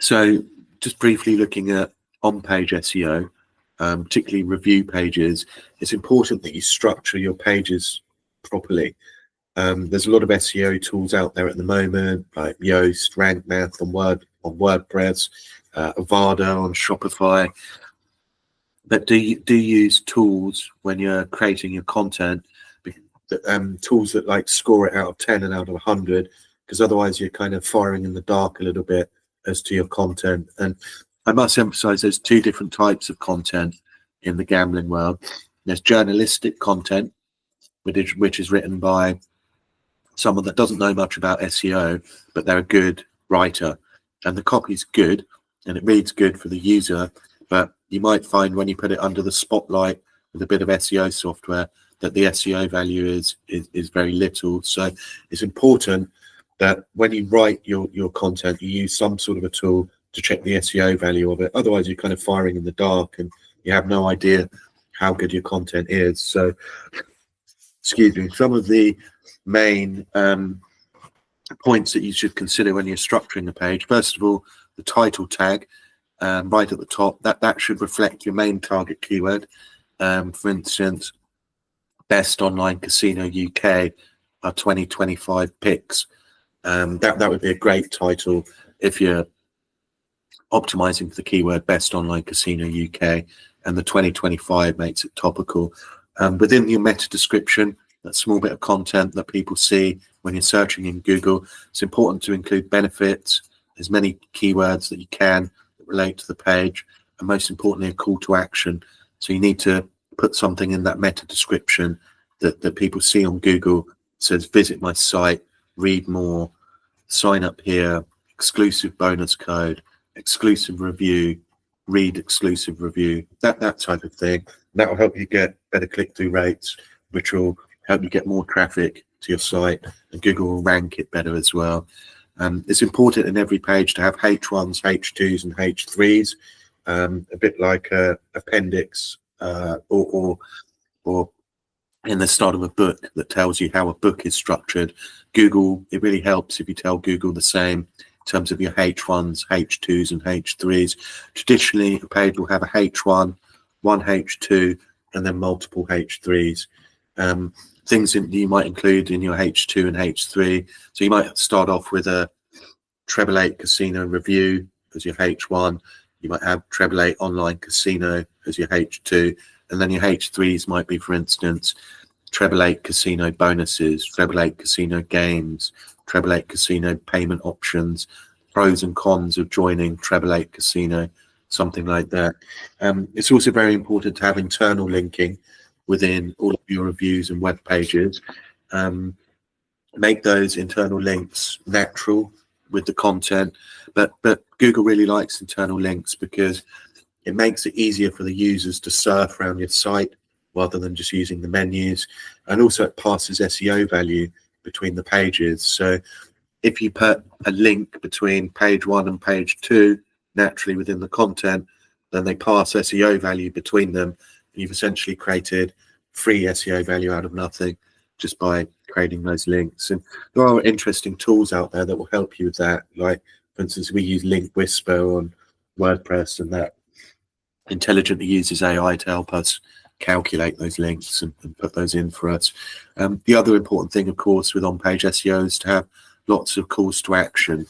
So just briefly looking at on-page SEO, particularly review pages, it's important that you structure your pages properly. There's a lot of SEO tools out there at the moment, like Yoast, Rank Math on WordPress, Avada on Shopify. But do you use tools when you're creating your content, tools that like score it out of 10 and out of 100, because otherwise you're kind of firing in the dark a little bit as to your content. And I must emphasize there's two different types of content in the gambling world. There's journalistic content, which is written by someone that doesn't know much about SEO, but they're a good writer, and the copy's good and it reads good for the user. But you might find when you put it under the spotlight with a bit of SEO software that the SEO value is very little. So it's important that when you write your content, you use some sort of a tool to check the SEO value of it. Otherwise, you're kind of firing in the dark and you have no idea how good your content is. So, excuse me, some of the main points that you should consider when you're structuring the page. First of all, the title tag right at the top, that should reflect your main target keyword. For instance, best online casino UK are 2025 picks. That would be a great title if you're optimizing for the keyword best online casino UK, and the 2025 makes it topical. Within your meta description, that small bit of content that people see when you're searching in Google, it's important to include benefits, as many keywords that you can that relate to the page, and most importantly, a call to action. So you need to put something in that meta description that people see on Google. It says, visit my site, read more, sign up here, exclusive bonus code, exclusive review, read exclusive review, that type of thing. That will help you get better click-through rates, which will help you get more traffic to your site, and Google will rank it better as well. It's important in every page to have H1s, H2s, and H3s, a bit like a appendix or in the start of a book that tells you how a book is structured. Google, it really helps if you tell Google the same in terms of your H1s, H2s, and H3s. Traditionally, a page will have a H1, one H2, and then multiple H3s. Things that you might include in your H2 and H3. So you might start off with a treble 8 casino review as your H1. You might have treble 8 online casino as your H2. And then your H3s might be, for instance, treble 8 casino bonuses, treble 8 casino games, treble 8 casino payment options, pros and cons of joining treble 8 casino, something like that. It's also very important to have internal linking within all of your reviews and web pages. Make those internal links natural with the content, but Google really likes internal links because it makes it easier for the users to surf around your site rather than just using the menus, and also it passes SEO value between the pages. So if you put a link between page 1 and page 2 naturally within the content, then they pass SEO value between them. You've essentially created free SEO value out of nothing just by creating those links. And there are interesting tools out there that will help you with that. Like, for instance, we use Link Whisper on WordPress, and that intelligently uses AI to help us calculate those links and put those in for us. The other important thing, of course, with on-page SEO is to have lots of calls to action.